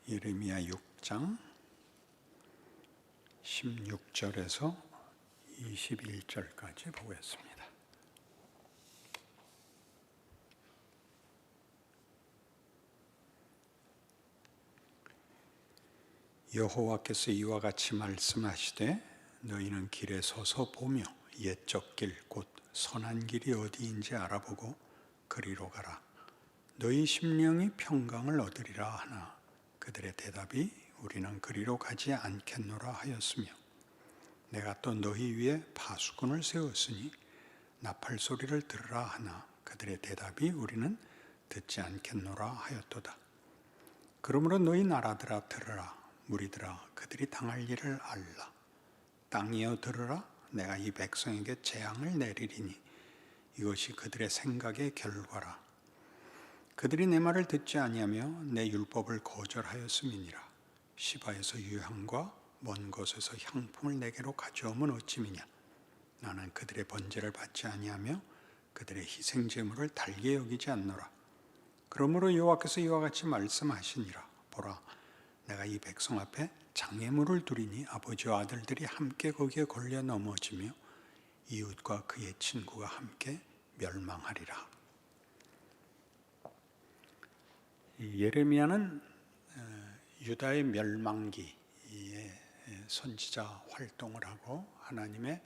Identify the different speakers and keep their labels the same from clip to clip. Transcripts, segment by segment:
Speaker 1: 예레미야 6장 16절에서 21절까지 보겠습니다. 여호와께서 이와 같이 말씀하시되 너희는 길에 서서 보며 옛적 길 곧 선한 길이 어디인지 알아보고 그리로 가라. 너희 심령이 평강을 얻으리라 하나 그들의 대답이 우리는 그리로 가지 않겠노라 하였으며 내가 또 너희 위에 파수꾼을 세웠으니 나팔 소리를 들으라 하나 그들의 대답이 우리는 듣지 않겠노라 하였도다. 그러므로 너희 나라들아 들으라. 무리들아 그들이 당할 일을 알라. 땅이여 들으라. 내가 이 백성에게 재앙을 내리리니 이것이 그들의 생각의 결과라. 그들이 내 말을 듣지 아니하며 내 율법을 거절하였음이니라. 시바에서 유향과 먼 곳에서 향품을 내게로 가져오면 어찌미냐. 나는 그들의 번제를 받지 아니하며 그들의 희생 제물을 달게 여기지 않노라. 그러므로 여호와께서 이와 같이 말씀하시니라. 보라, 내가 이 백성 앞에 장애물을 두리니 아버지와 아들들이 함께 거기에 걸려 넘어지며 이웃과 그의 친구가 함께 멸망하리라. 예레미야는 유다의 멸망기에 선지자 활동을 하고 하나님의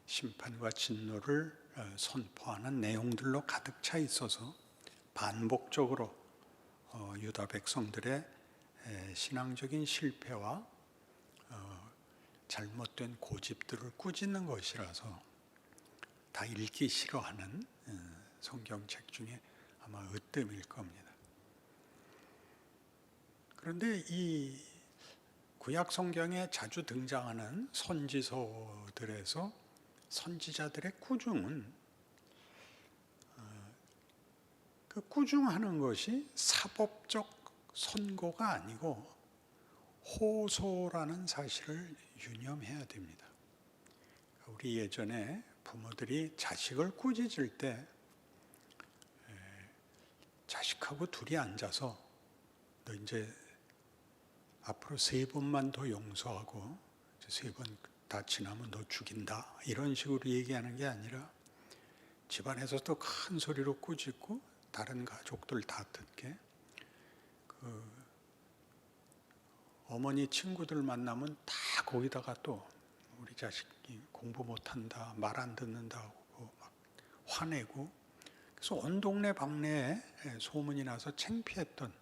Speaker 1: 심판과 진노를 선포하는 내용들로 가득 차 있어서 반복적으로 유다 백성들의 신앙적인 실패와 잘못된 고집들을 꾸짖는 것이라서 다 읽기 싫어하는 성경책 중에 아마 으뜸일 겁니다. 그런데 이 구약 성경에 자주 등장하는 선지서들에서 선지자들의 꾸중은 그 꾸중하는 것이 사법적 선고가 아니고 호소라는 사실을 유념해야 됩니다. 우리 예전에 부모들이 자식을 꾸짖을 때 자식하고 둘이 앉아서 너 이제 앞으로 3번만 더 용서하고 3번 다 지나면 너 죽인다 이런 식으로 얘기하는 게 아니라 집안에서 또 큰 소리로 꾸짖고 다른 가족들 다 듣게 어머니 친구들 만나면 다 거기다가 또 우리 자식이 공부 못한다 말 안 듣는다고 막 화내고 그래서 온 동네 방네에 소문이 나서 창피했던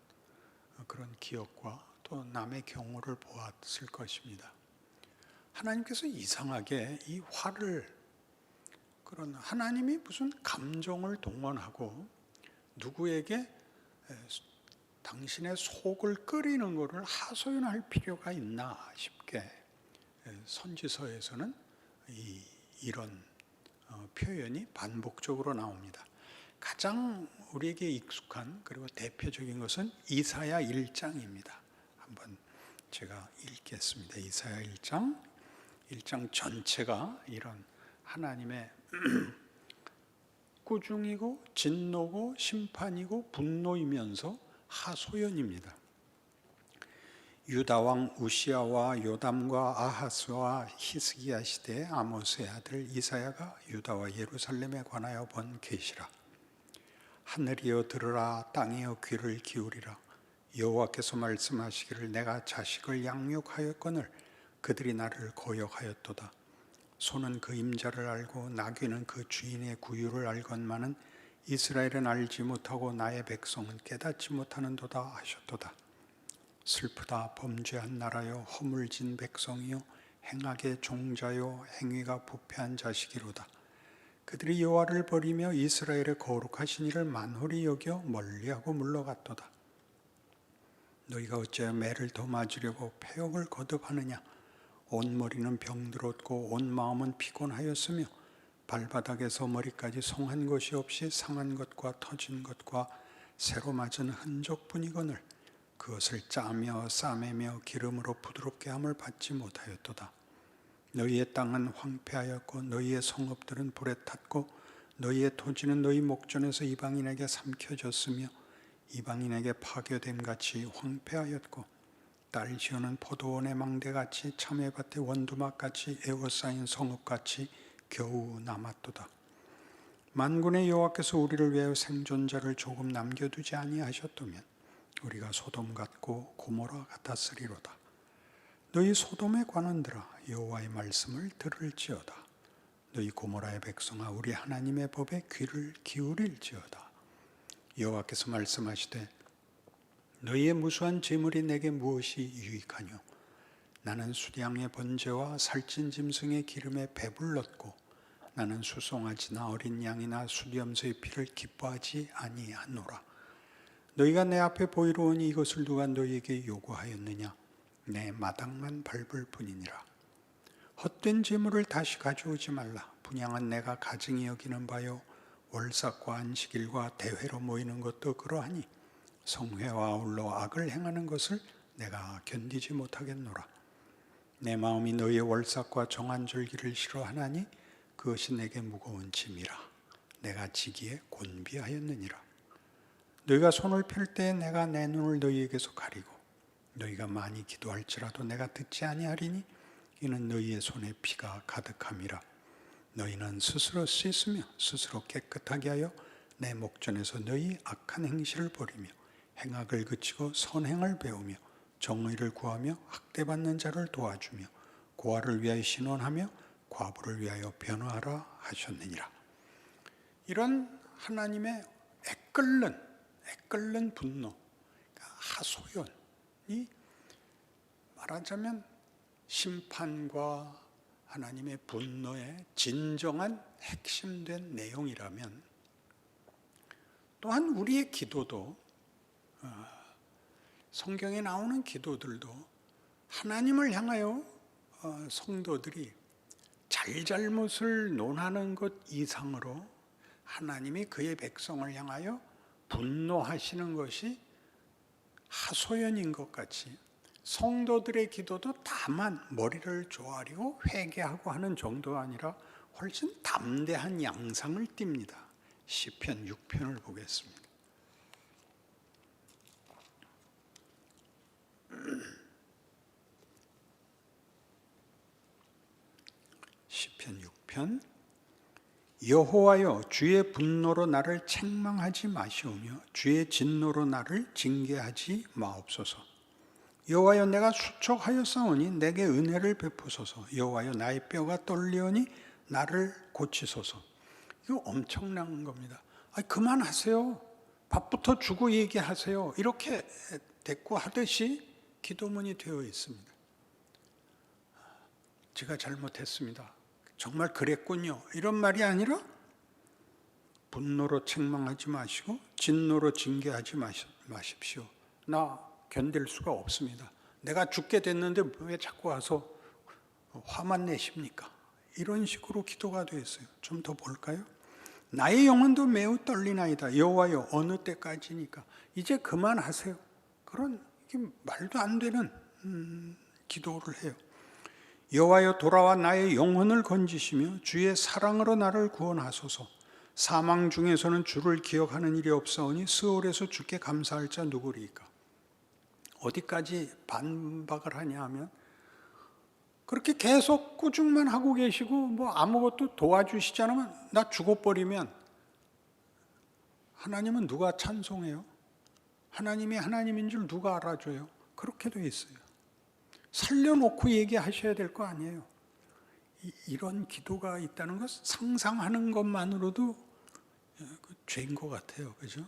Speaker 1: 그런 기억과 또 남의 경우를 보았을 것입니다. 하나님께서 이상하게 이 화를 그런 하나님이 무슨 감정을 동원하고 누구에게 당신의 속을 끓이는 것을 하소연할 필요가 있나 싶게 선지서에서는 이런 표현이 반복적으로 나옵니다. 가장 우리에게 익숙한 그리고 대표적인 것은 이사야 1장입니다. 한번 제가 읽겠습니다. 이사야 1장 전체가 이런 하나님의 꾸중이고 진노고 심판이고 분노이면서 하소연입니다. 유다 왕 우시야와 요담과 아하스와 히스기야 시대에 아모스의 아들 이사야가 유다와 예루살렘에 관하여 본 계시라. 하늘이여 들으라. 땅이여 귀를 기울이라. 여호와께서 말씀하시기를 내가 자식을 양육하였거늘 그들이 나를 거역하였도다. 소는 그 임자를 알고 나귀는 그 주인의 구유를 알건만은 이스라엘은 알지 못하고 나의 백성은 깨닫지 못하는도다 하셨도다. 슬프다. 범죄한 나라여 허물진 백성이요 행악의 종자요 행위가 부패한 자식이로다. 그들이 여호와를 버리며 이스라엘의 거룩하신 이를 만홀히 여겨 멀리하고 물러갔도다. 너희가 어찌하여 매를 더 맞으려고 패역을 거듭하느냐. 온 머리는 병들었고 온 마음은 피곤하였으며 발바닥에서 머리까지 성한 것이 없이 상한 것과 터진 것과 새로 맞은 흔적뿐이거늘 그것을 짜며 싸매며 기름으로 부드럽게 함을 받지 못하였도다. 너희의 땅은 황폐하였고 너희의 성읍들은 불에 탔고 너희의 토지는 너희 목전에서 이방인에게 삼켜졌으며 이방인에게 파괴됨 같이 황폐하였고 딸 지어는 포도원의 망대같이 참외밭의 원두막같이 에워싸인 성읍같이 겨우 남았도다. 만군의 여호와께서 우리를 위하여 생존자를 조금 남겨두지 아니하셨다면 우리가 소돔 같고 고모라 같았으리로다. 너희 소돔의 관원들아 여호와의 말씀을 들을지어다. 너희 고모라의 백성아 우리 하나님의 법에 귀를 기울일지어다. 여호와께서 말씀하시되 너희의 무수한 재물이 내게 무엇이 유익하뇨? 나는 수량의 번제와 살찐 짐승의 기름에 배불렀고 나는 수송아지나 어린 양이나 수염소의 피를 기뻐하지 아니하노라. 너희가 내 앞에 보이러 오니 이것을 누가 너희에게 요구하였느냐? 내 마당만 밟을 뿐이니라. 헛된 재물을 다시 가져오지 말라. 분향은 내가 가증히 여기는 바요 월삭과 안식일과 대회로 모이는 것도 그러하니 성회와 아울러 악을 행하는 것을 내가 견디지 못하겠노라. 내 마음이 너희의 월삭과 정한절기를 싫어하나니 그것이 내게 무거운 짐이라. 내가 지기에 곤비하였느니라. 너희가 손을 펼 때 내가 내 눈을 너희에게서 가리고 너희가 많이 기도할지라도 내가 듣지 아니하리니 이는 너희의 손에 피가 가득함이라. 너희는 스스로 씻으며 스스로 깨끗하게 하여 내 목전에서 너희 악한 행실을 버리며 행악을 그치고 선행을 배우며 정의를 구하며 학대받는 자를 도와주며 고아를 위하여 신원하며 과부를 위하여 변호하라 하셨느니라. 이런 하나님의 애끓는 분노, 하소연이 말하자면 심판과 하나님의 분노의 진정한 핵심된 내용이라면 또한 우리의 기도도 성경에 나오는 기도들도 하나님을 향하여 성도들이 잘잘못을 논하는 것 이상으로 하나님이 그의 백성을 향하여 분노하시는 것이 하소연인 것 같이 성도들의 기도도 다만 머리를 조아리고 회개하고 하는 정도가 아니라 훨씬 담대한 양상을 띱니다. 시편 6편을 보겠습니다. 시편 6편 여호와여 주의 분노로 나를 책망하지 마시오며 주의 진노로 나를 징계하지 마옵소서. 여호와여 내가 수척하였사오니 내게 은혜를 베푸소서. 여호와여 나의 뼈가 떨리오니 나를 고치소서. 이거 엄청난 겁니다. 그만하세요. 밥부터 주고 얘기하세요. 이렇게 대꾸하듯이 기도문이 되어 있습니다. 제가 잘못했습니다. 정말 그랬군요. 이런 말이 아니라 분노로 책망하지 마시고 진노로 징계하지 마십시오. 나 견딜 수가 없습니다. 내가 죽게 됐는데 왜 자꾸 와서 화만 내십니까? 이런 식으로 기도가 되어 있어요. 좀 더 볼까요? 나의 영혼도 매우 떨리나이다. 여호와여 어느 때까지니까 이제 그만하세요. 그런 말도 안 되는 기도를 해요. 여호와여 돌아와 나의 영혼을 건지시며 주의 사랑으로 나를 구원하소서. 사망 중에서는 주를 기억하는 일이 없사오니 스올에서 주께 감사할 자 누구리이까? 어디까지 반박을 하냐 하면 그렇게 계속 꾸중만 하고 계시고 뭐 아무것도 도와주시지 않으면 나 죽어버리면 하나님은 누가 찬송해요? 하나님이 하나님인 줄 누가 알아줘요? 그렇게 돼 있어요. 살려놓고 얘기하셔야 될 거 아니에요. 이런 기도가 있다는 것 상상하는 것만으로도 죄인 것 같아요. 그죠?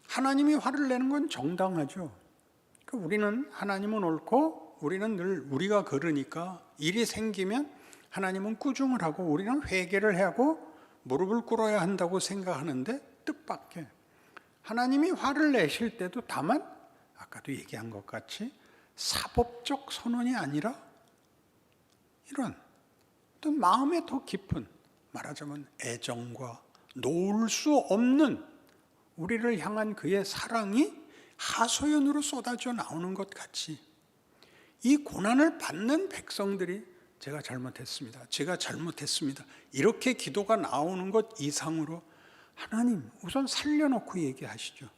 Speaker 1: 하나님이 화를 내는 건 정당하죠. 우리는 하나님은 옳고 우리는 늘 우리가 그러니까 일이 생기면 하나님은 꾸중을 하고 우리는 회개를 해야 하고 무릎을 꿇어야 한다고 생각하는데 뜻밖의 하나님이 화를 내실 때도 다만 아까도 얘기한 것 같이 사법적 선언이 아니라 이런 어떤 마음에 더 깊은 말하자면 애정과 놓을 수 없는 우리를 향한 그의 사랑이 하소연으로 쏟아져 나오는 것 같이 이 고난을 받는 백성들이 제가 잘못했습니다. 이렇게 기도가 나오는 것 이상으로 하나님 우선 살려놓고 얘기하시죠.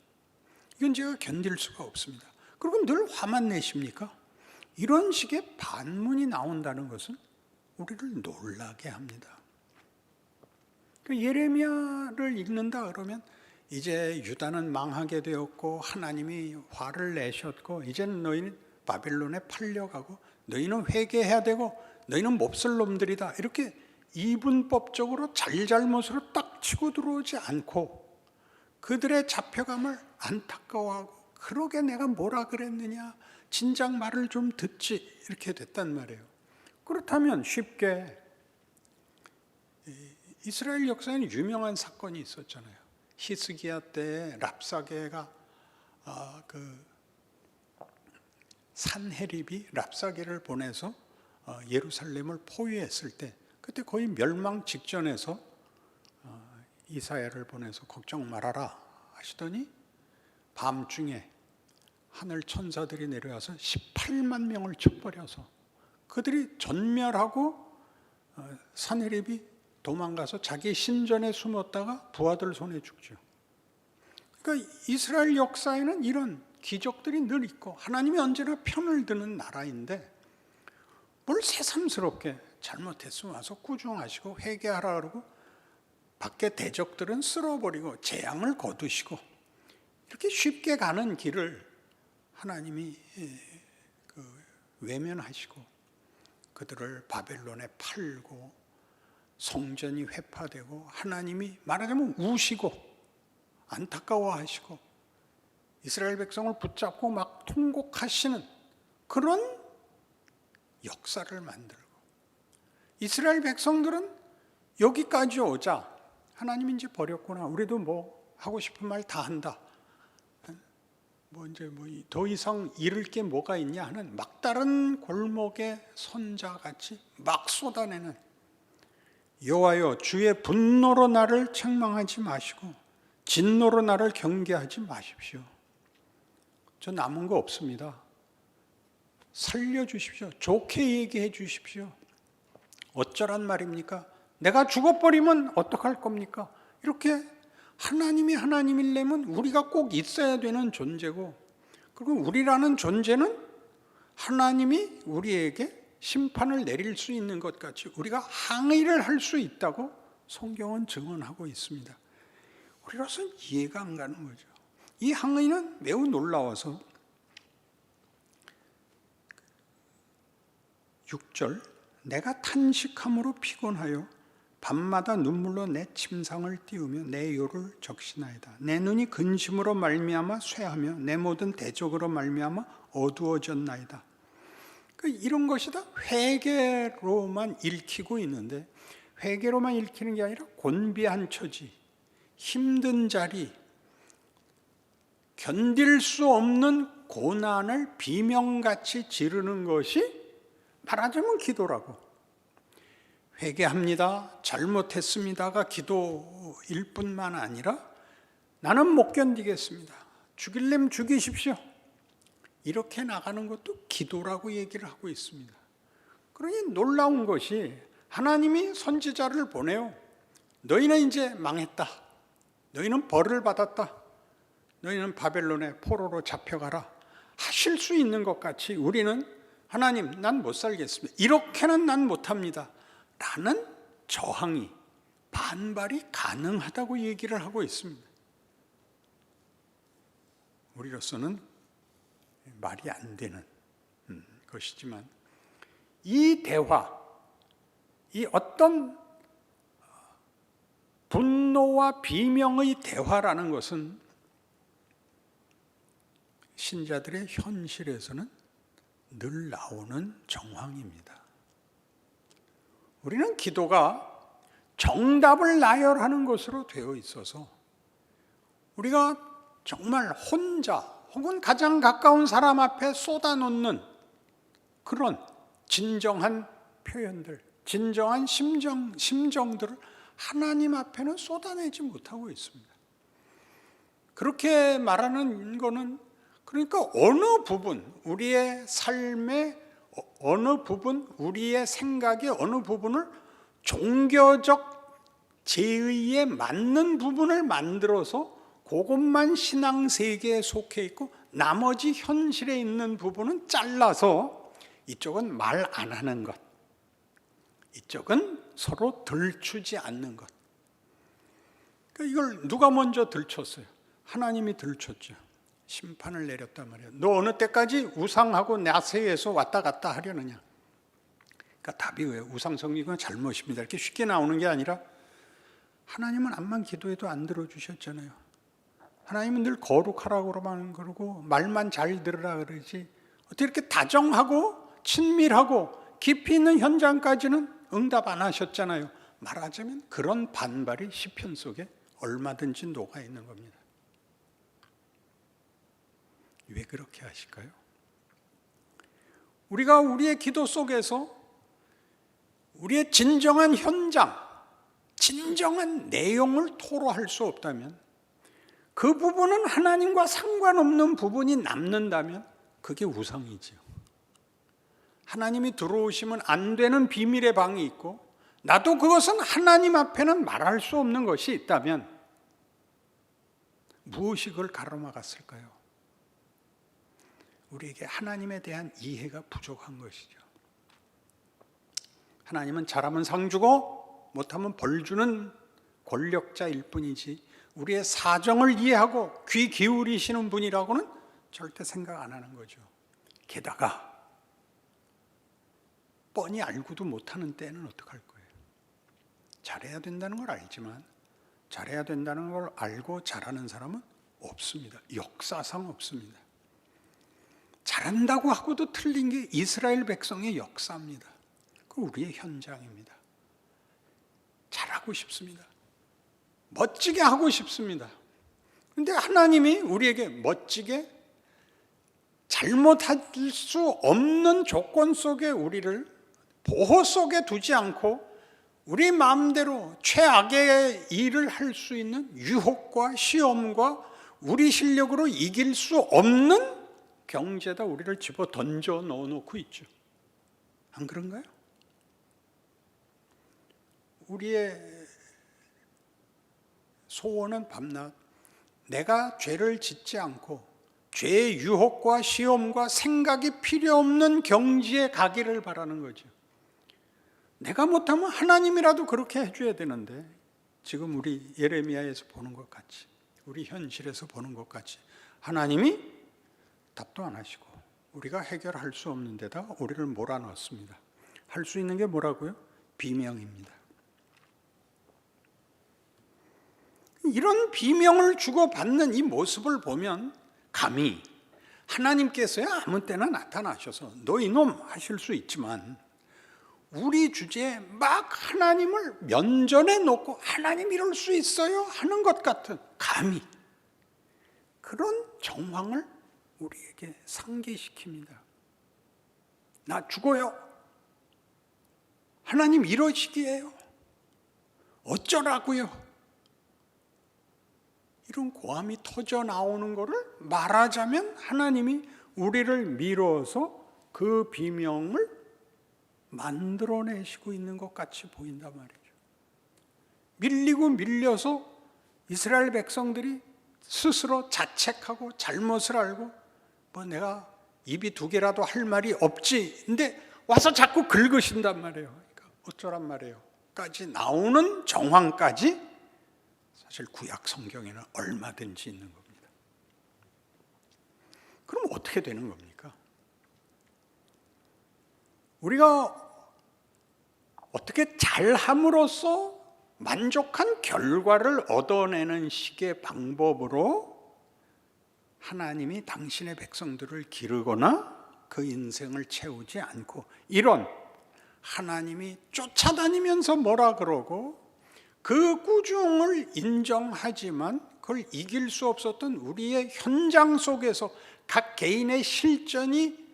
Speaker 1: 이건 제가 견딜 수가 없습니다. 그리고 늘 화만 내십니까? 이런 식의 반문이 나온다는 것은 우리를 놀라게 합니다. 예레미야를 읽는다 그러면 이제 유다는 망하게 되었고 하나님이 화를 내셨고 이제는 너희는 바벨론에 팔려가고 너희는 회개해야 되고 너희는 몹쓸 놈들이다, 이렇게 이분법적으로 잘잘못으로 딱 치고 들어오지 않고 그들의 잡혀감을 안타까워하고 그러게 내가 뭐라 그랬느냐, 진작 말을 좀 듣지, 이렇게 됐단 말이에요. 그렇다면 쉽게 이스라엘 역사에는 유명한 사건이 있었잖아요. 히스기야 때 랍사게가 산헤립이 랍사게를 보내서 예루살렘을 포위했을 때, 그때 거의 멸망 직전에서 이사야를 보내서 걱정 말아라 하시더니 밤중에 하늘 천사들이 내려와서 18만 명을 쳐버려서 그들이 전멸하고 산헤립이 도망가서 자기 신전에 숨었다가 부하들 손에 죽죠. 그러니까 이스라엘 역사에는 이런 기적들이 늘 있고 하나님이 언제나 편을 드는 나라인데 뭘 새삼스럽게 잘못했으면 와서 꾸중하시고 회개하라 그러고 밖에 대적들은 쓸어버리고 재앙을 거두시고 이렇게 쉽게 가는 길을 하나님이 외면하시고 그들을 바벨론에 팔고 성전이 회파되고 하나님이 말하자면 우시고 안타까워하시고 이스라엘 백성을 붙잡고 막 통곡하시는 그런 역사를 만들고, 이스라엘 백성들은 여기까지 오자 하나님이 이제 버렸구나, 우리도 뭐 하고 싶은 말 다 한다, 더 이상 잃을 게 뭐가 있냐 하는 막다른 골목의 선자같이 막 쏟아내는, 여호와여 주의 분노로 나를 책망하지 마시고 진노로 나를 경계하지 마십시오. 저 남은 거 없습니다. 살려주십시오. 좋게 얘기해 주십시오. 어쩌란 말입니까? 내가 죽어버리면 어떡할 겁니까? 이렇게 하나님이 하나님이려면 우리가 꼭 있어야 되는 존재고, 그리고 우리라는 존재는 하나님이 우리에게 심판을 내릴 수 있는 것 같이 우리가 항의를 할 수 있다고 성경은 증언하고 있습니다. 우리로서는 이해가 안 가는 거죠. 이 항의는 매우 놀라워서 6절, 내가 탄식함으로 피곤하여 밤마다 눈물로 내 침상을 띄우며 내 요를 적시나이다. 내 눈이 근심으로 말미암아 쇠하며 내 모든 대적으로 말미암아 어두워졌나이다. 이런 것이 다 회개로만 읽히고 있는데, 회개로만 읽히는 게 아니라 곤비한 처지, 힘든 자리, 견딜 수 없는 고난을 비명같이 지르는 것이 말하자면 기도라고. 회개합니다, 잘못했습니다가 기도일 뿐만 아니라 나는 못 견디겠습니다, 죽일래면 죽이십시오, 이렇게 나가는 것도 기도라고 얘기를 하고 있습니다. 그러니 놀라운 것이 하나님이 선지자를 보내요. 너희는 이제 망했다, 너희는 벌을 받았다, 너희는 바벨론의 포로로 잡혀가라 하실 수 있는 것 같이 우리는 하나님 난 못 살겠습니다, 이렇게는 난 못합니다 라는 저항이, 반발이 가능하다고 얘기를 하고 있습니다. 우리로서는 말이 안 되는 것이지만 이 대화, 이 어떤 분노와 비명의 대화라는 것은 신자들의 현실에서는 늘 나오는 정황입니다. 우리는 기도가 정답을 나열하는 것으로 되어 있어서 우리가 정말 혼자 혹은 가장 가까운 사람 앞에 쏟아놓는 그런 진정한 표현들, 진정한 심정들을 하나님 앞에는 쏟아내지 못하고 있습니다. 그렇게 말하는 거는 그러니까 어느 부분, 우리의 삶의 어느 부분, 우리의 생각의 어느 부분을 종교적 제의에 맞는 부분을 만들어서 그것만 신앙 세계에 속해 있고 나머지 현실에 있는 부분은 잘라서 이쪽은 말 안 하는 것, 이쪽은 서로 들추지 않는 것. 그러니까 이걸 누가 먼저 들췄어요? 하나님이 들췄죠. 심판을 내렸단 말이에요. 너 어느 때까지 우상하고 나세에서 왔다 갔다 하려느냐? 그러니까 답이 왜 우상 섬기는 잘못입니다 이렇게 쉽게 나오는 게 아니라, 하나님은 암만 기도해도 안 들어주셨잖아요. 하나님은 늘 거룩하라고만 그러고 말만 잘 들으라 그러지, 어떻게 이렇게 다정하고 친밀하고 깊이 있는 현장까지는 응답 안 하셨잖아요. 말하자면 그런 반발이 시편 속에 얼마든지 녹아 있는 겁니다. 왜 그렇게 하실까요? 우리가 우리의 기도 속에서 우리의 진정한 현장, 진정한 내용을 토로할 수 없다면, 그 부분은 하나님과 상관없는 부분이 남는다면 그게 우상이지요. 하나님이 들어오시면 안 되는 비밀의 방이 있고, 나도 그것은 하나님 앞에는 말할 수 없는 것이 있다면 무엇이 그걸 가로막았을까요? 우리에게 하나님에 대한 이해가 부족한 것이죠. 하나님은 잘하면 상 주고 못하면 벌 주는 권력자일 뿐이지, 우리의 사정을 이해하고 귀 기울이시는 분이라고는 절대 생각 안 하는 거죠. 게다가 뻔히 알고도 못하는 때는 어떡할 거예요? 잘해야 된다는 걸 알지만, 잘해야 된다는 걸 알고 잘하는 사람은 없습니다. 역사상 없습니다. 잘한다고 하고도 틀린 게 이스라엘 백성의 역사입니다. 그 우리의 현장입니다. 잘하고 싶습니다. 멋지게 하고 싶습니다. 그런데 하나님이 우리에게 멋지게 잘못할 수 없는 조건 속에 우리를 보호 속에 두지 않고 우리 마음대로 최악의 일을 할 수 있는 유혹과 시험과 우리 실력으로 이길 수 없는 경제에다 우리를 집어 던져 넣어놓고 있죠. 안 그런가요? 우리의 소원은 밤낮 내가 죄를 짓지 않고 죄의 유혹과 시험과 생각이 필요 없는 경지에 가기를 바라는 거죠. 내가 못하면 하나님이라도 그렇게 해줘야 되는데, 지금 우리 예레미야에서 보는 것 같이, 우리 현실에서 보는 것 같이 하나님이 답도 안 하시고 우리가 해결할 수 없는 데다가 우리를 몰아넣습니다. 할 수 있는 게 뭐라고요? 비명입니다. 이런 비명을 주고받는 이 모습을 보면 감히 하나님께서야 아무 때나 나타나셔서 너 이놈 하실 수 있지만, 우리 주제에 막 하나님을 면전에 놓고 하나님 이럴 수 있어요 하는 것 같은, 감히 그런 정황을 우리에게 상기시킵니다. 나 죽어요. 하나님 이러시기에요. 어쩌라고요? 이런 고함이 터져 나오는 것을 말하자면 하나님이 우리를 밀어서 그 비명을 만들어내시고 있는 것 같이 보인단 말이죠. 밀리고 밀려서 이스라엘 백성들이 스스로 자책하고 잘못을 알고 뭐 내가 입이 두 개라도 할 말이 없지, 근데 와서 자꾸 긁으신단 말이에요. 그러니까 어쩌란 말이에요 까지 나오는 정황까지 사실 구약 성경에는 얼마든지 있는 겁니다. 그럼 어떻게 되는 겁니까? 우리가 어떻게 잘함으로써 만족한 결과를 얻어내는 식의 방법으로 하나님이 당신의 백성들을 기르거나 그 인생을 채우지 않고, 이런 하나님이 쫓아다니면서 뭐라 그러고 그 꾸중을 인정하지만 그걸 이길 수 없었던 우리의 현장 속에서 각 개인의 실전이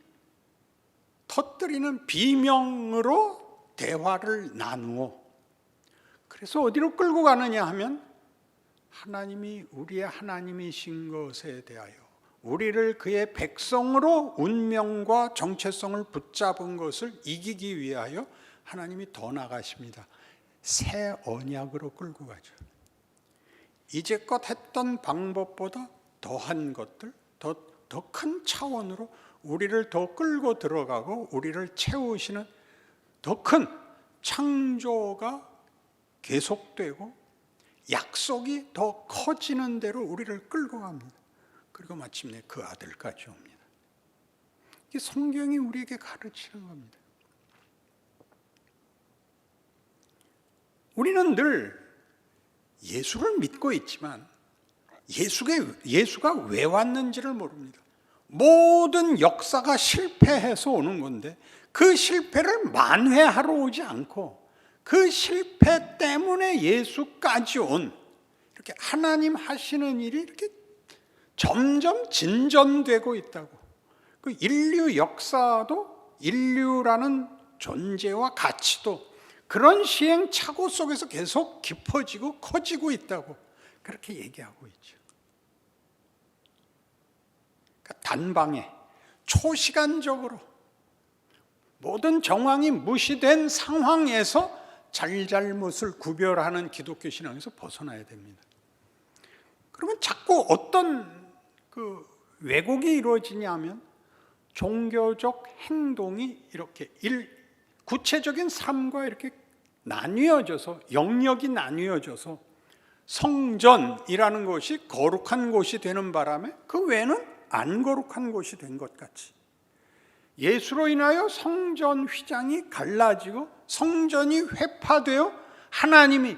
Speaker 1: 터뜨리는 비명으로 대화를 나누어, 그래서 어디로 끌고 가느냐 하면 하나님이 우리의 하나님이신 것에 대하여 우리를 그의 백성으로 운명과 정체성을 붙잡은 것을 이기기 위하여 하나님이 더 나가십니다. 새 언약으로 끌고 가죠. 이제껏 했던 방법보다 더한 것들, 더 더 큰 차원으로 우리를 더 끌고 들어가고 우리를 채우시는 더 큰 창조가 계속되고 약속이 더 커지는 대로 우리를 끌고 갑니다. 그리고 마침내 그 아들까지 옵니다. 이게 성경이 우리에게 가르치는 겁니다. 우리는 늘 예수를 믿고 있지만 예수가 왜 왔는지를 모릅니다. 모든 역사가 실패해서 오는 건데 그 실패를 만회하러 오지 않고 그 실패 때문에 예수까지 온, 이렇게 하나님 하시는 일이 이렇게 점점 진전되고 있다고. 그 인류 역사도, 인류라는 존재와 가치도 그런 시행착오 속에서 계속 깊어지고 커지고 있다고 그렇게 얘기하고 있죠. 그러니까 단방에 초시간적으로 모든 정황이 무시된 상황에서 잘잘못을 구별하는 기독교 신앙에서 벗어나야 됩니다. 그러면 자꾸 어떤 그 왜곡이 이루어지냐 하면 종교적 행동이 이렇게 구체적인 삶과 이렇게 나뉘어져서, 영역이 나뉘어져서 성전이라는 것이 거룩한 곳이 되는 바람에 그 외에는 안 거룩한 곳이 된 것 같이, 예수로 인하여 성전 휘장이 갈라지고 성전이 회파되어 하나님이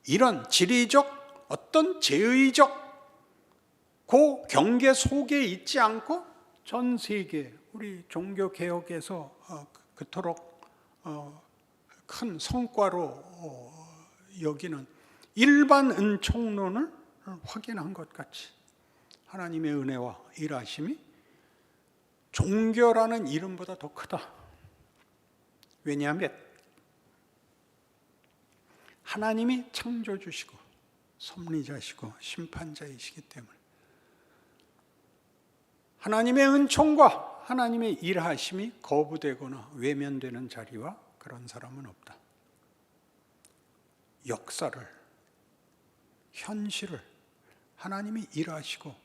Speaker 1: 이런 지리적 어떤 제의적 그 경계 속에 있지 않고 전 세계 우리 종교개혁에서 그토록 큰 성과로 여기는 일반 은총론을 확인한 것 같이 하나님의 은혜와 일하심이 종교라는 이름보다 더 크다. 왜냐하면 하나님이 창조주시고 섭리자시고 심판자이시기 때문에 하나님의 은총과 하나님의 일하심이 거부되거나 외면되는 자리와 그런 사람은 없다. 역사를, 현실을 하나님이 일하시고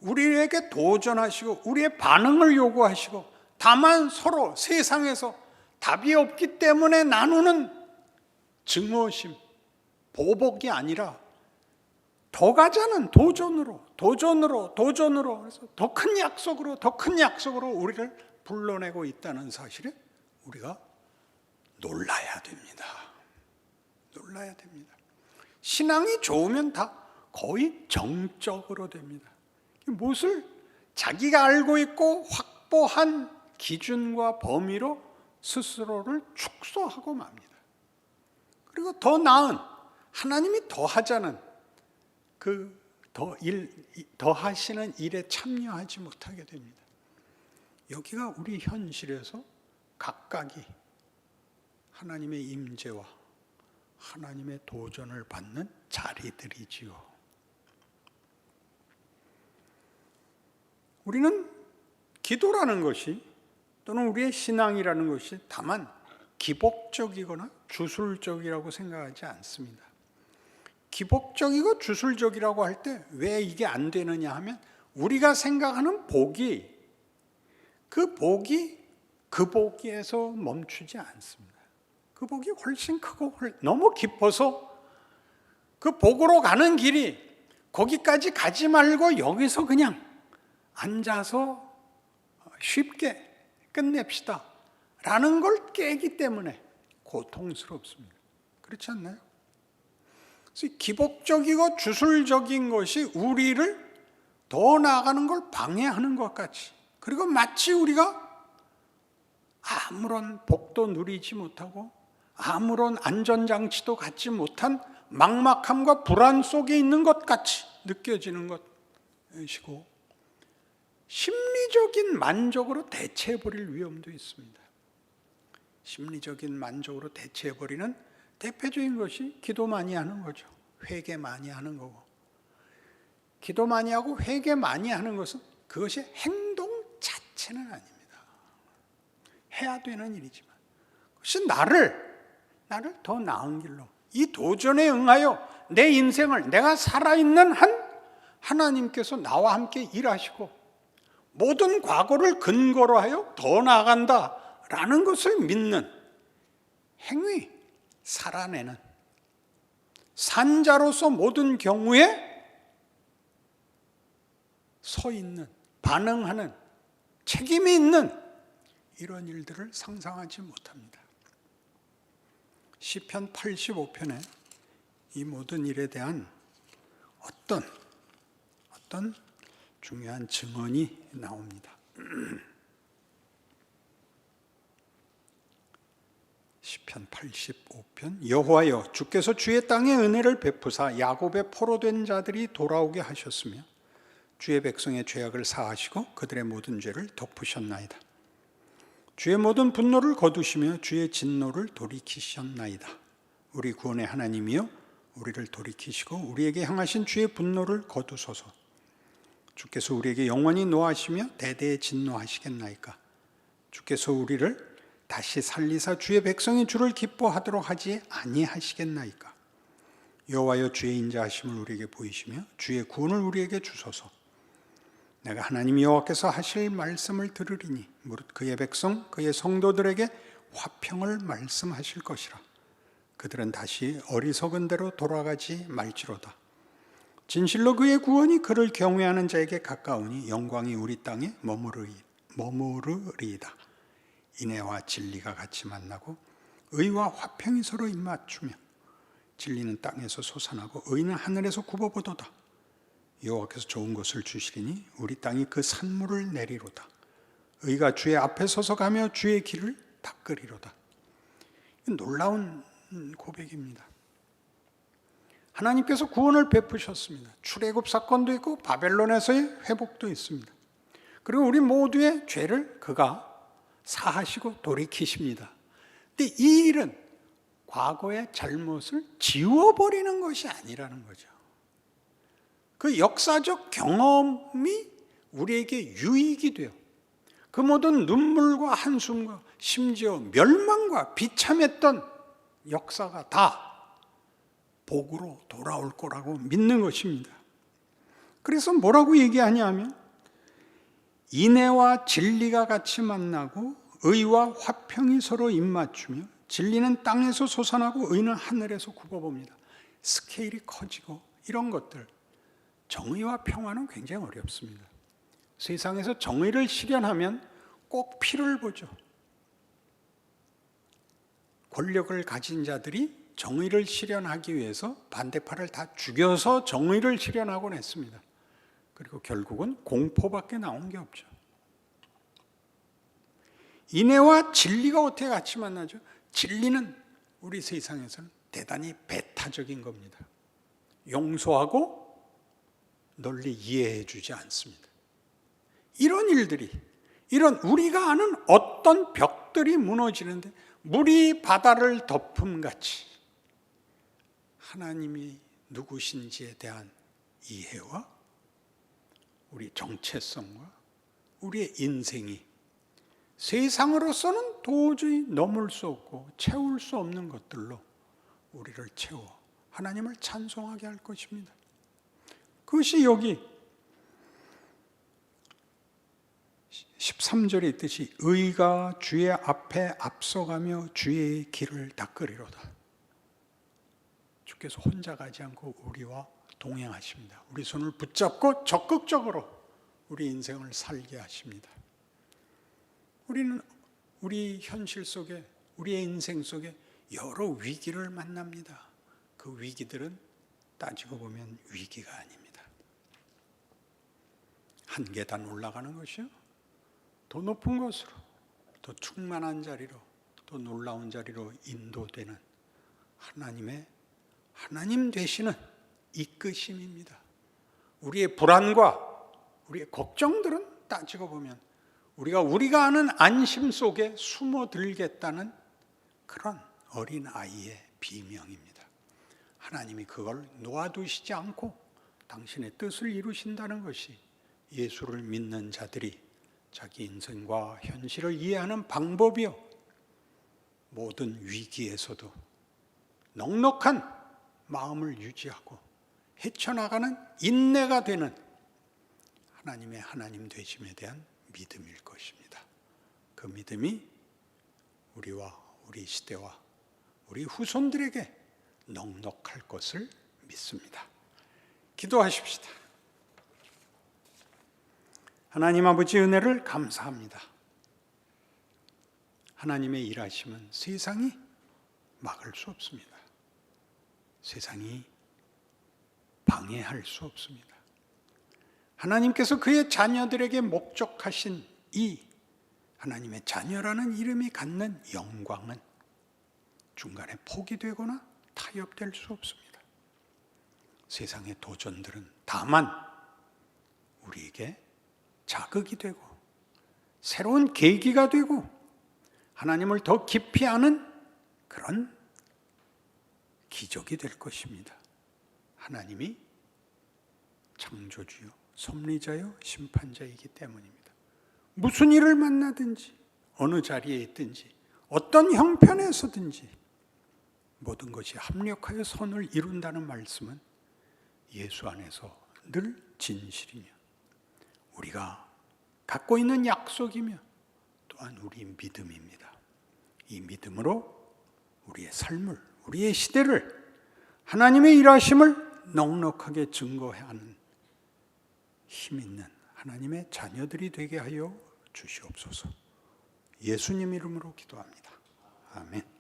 Speaker 1: 우리에게 도전하시고 우리의 반응을 요구하시고, 다만 서로 세상에서 답이 없기 때문에 나누는 증오심, 보복이 아니라 더 가자는 도전으로 그래서 더 큰 약속으로 우리를 불러내고 있다는 사실에 우리가 놀라야 됩니다. 놀라야 됩니다. 신앙이 좋으면 다 거의 정적으로 됩니다. 무엇을 자기가 알고 있고 확보한 기준과 범위로 스스로를 축소하고 맙니다. 그리고 더 나은 하나님이 더 하자는 더 하시는 일에 참여하지 못하게 됩니다. 여기가 우리 현실에서 각각이 하나님의 임재와 하나님의 도전을 받는 자리들이지요. 우리는 기도라는 것이 또는 우리의 신앙이라는 것이 다만 기복적이거나 주술적이라고 생각하지 않습니다. 기복적이고 주술적이라고 할 때 왜 이게 안 되느냐 하면 우리가 생각하는 복이 그 복에서 멈추지 않습니다. 그 복이 훨씬 크고 너무 깊어서 그 복으로 가는 길이 거기까지 가지 말고 여기서 그냥 앉아서 쉽게 끝냅시다 라는 걸 깨기 때문에 고통스럽습니다. 그렇지 않나요? 그래서 기복적이고 주술적인 것이 우리를 더 나아가는 걸 방해하는 것 같이, 그리고 마치 우리가 아무런 복도 누리지 못하고 아무런 안전장치도 갖지 못한 막막함과 불안 속에 있는 것 같이 느껴지는 것이고, 심리적인 만족으로 대체해버릴 위험도 있습니다. 심리적인 만족으로 대체해버리는 대표적인 것이 기도 많이 하는 거죠. 회개 많이 하는 거고, 기도 많이 하고 회개 많이 하는 것은 그것이 행동 자체는 아닙니다. 해야 되는 일이지만 그것이 나를 더 나은 길로, 이 도전에 응하여 내 인생을 내가 살아있는 한 하나님께서 나와 함께 일하시고 모든 과거를 근거로 하여 더 나아간다라는 것을 믿는 행위, 살아내는 산자로서 모든 경우에 서 있는, 반응하는, 책임이 있는 이런 일들을 상상하지 못합니다. 시편 85편에 이 모든 일에 대한 어떤 중요한 증언이 나옵니다. 시편 85편 여호와여 주께서 주의 땅에 은혜를 베푸사 야곱의 포로된 자들이 돌아오게 하셨으며 주의 백성의 죄악을 사하시고 그들의 모든 죄를 덮으셨나이다. 주의 모든 분노를 거두시며 주의 진노를 돌이키셨나이다. 우리 구원의 하나님이여 우리를 돌이키시고 우리에게 향하신 주의 분노를 거두소서. 주께서 우리에게 영원히 노하시며 대대에 진노하시겠나이까. 주께서 우리를 다시 살리사 주의 백성이 주를 기뻐하도록 하지 아니하시겠나이까. 여호와여 주의 인자하심을 우리에게 보이시며 주의 구원을 우리에게 주소서. 내가 하나님 여호와께서 하실 말씀을 들으리니 무릇 그의 백성 그의 성도들에게 화평을 말씀하실 것이라. 그들은 다시 어리석은 대로 돌아가지 말지로다. 진실로 그의 구원이 그를 경외하는 자에게 가까우니 영광이 우리 땅에 머무르리이다. 인애와 진리가 같이 만나고 의와 화평이 서로 입맞추며 진리는 땅에서 솟아나고 의는 하늘에서 굽어보도다. 여호와께서 좋은 것을 주시리니 우리 땅이 그 산물을 내리로다. 의가 주의 앞에 서서 가며 주의 길을 닦으리로다. 놀라운 고백입니다. 하나님께서 구원을 베푸셨습니다. 출애굽 사건도 있고 바벨론에서의 회복도 있습니다. 그리고 우리 모두의 죄를 그가 사하시고 돌이키십니다. 근데 이 일은 과거의 잘못을 지워버리는 것이 아니라는 거죠. 그 역사적 경험이 우리에게 유익이 돼요. 그 모든 눈물과 한숨과 심지어 멸망과 비참했던 역사가 다 복으로 돌아올 거라고 믿는 것입니다. 그래서 뭐라고 얘기하냐 하면 인애와 진리가 같이 만나고 의와 화평이 서로 입맞추며 진리는 땅에서 솟아나고 의는 하늘에서 굽어봅니다. 스케일이 커지고 이런 것들, 정의와 평화는 굉장히 어렵습니다. 세상에서 정의를 실현하면 꼭 피를 보죠. 권력을 가진 자들이 정의를 실현하기 위해서 반대파를 다 죽여서 정의를 실현하곤 했습니다. 그리고 결국은 공포밖에 나온 게 없죠. 인애와 진리가 어떻게 같이 만나죠? 진리는 우리 세상에서는 대단히 배타적인 겁니다. 용서하고 널리 이해해 주지 않습니다. 이런 일들이, 이런 우리가 아는 어떤 벽들이 무너지는데 물이 바다를 덮음같이 하나님이 누구신지에 대한 이해와 우리 정체성과 우리의 인생이 세상으로서는 도저히 넘을 수 없고 채울 수 없는 것들로 우리를 채워 하나님을 찬송하게 할 것입니다. 그것이 여기 13절에 있듯이 의가 주의 앞에 앞서가며 주의 길을 닦으리로다. 주께서 혼자 가지 않고 우리와 동행하십니다. 우리 손을 붙잡고 적극적으로 우리 인생을 살게 하십니다. 우리는 우리 현실 속에, 우리의 인생 속에 여러 위기를 만납니다. 그 위기들은 따지고 보면 위기가 아닙니다. 한 계단 올라가는 것이요, 더 높은 곳으로, 더 충만한 자리로, 더 놀라운 자리로 인도되는 하나님 되시는 이끄심입니다. 우리의 불안과 우리의 걱정들은 따지고 보면 우리가 아는 안심 속에 숨어들겠다는 그런 어린 아이의 비명입니다. 하나님이 그걸 놓아두시지 않고 당신의 뜻을 이루신다는 것이 예수를 믿는 자들이 자기 인생과 현실을 이해하는 방법이요, 모든 위기에서도 넉넉한 마음을 유지하고 헤쳐나가는 인내가 되는 하나님의 하나님 되심에 대한 믿음일 것입니다. 그 믿음이 우리와 우리 시대와 우리 후손들에게 넉넉할 것을 믿습니다. 기도하십시다. 하나님 아버지 은혜를 감사합니다. 하나님의 일하심은 세상이 막을 수 없습니다. 세상이 방해할 수 없습니다. 하나님께서 그의 자녀들에게 목적하신 이 하나님의 자녀라는 이름이 갖는 영광은 중간에 포기되거나 타협될 수 없습니다. 세상의 도전들은 다만 우리에게 자극이 되고 새로운 계기가 되고 하나님을 더 깊이 아는 그런 기적이 될 것입니다. 하나님이 창조주요, 섭리자요, 심판자이기 때문입니다. 무슨 일을 만나든지 어느 자리에 있든지 어떤 형편에서든지 모든 것이 합력하여 선을 이룬다는 말씀은 예수 안에서 늘 진실이며 우리가 갖고 있는 약속이며 또한 우리 믿음입니다. 이 믿음으로 우리의 삶을, 우리의 시대를 하나님의 일하심을 넉넉하게 증거해야 하는 힘 있는 하나님의 자녀들이 되게 하여 주시옵소서. 예수님 이름으로 기도합니다. 아멘.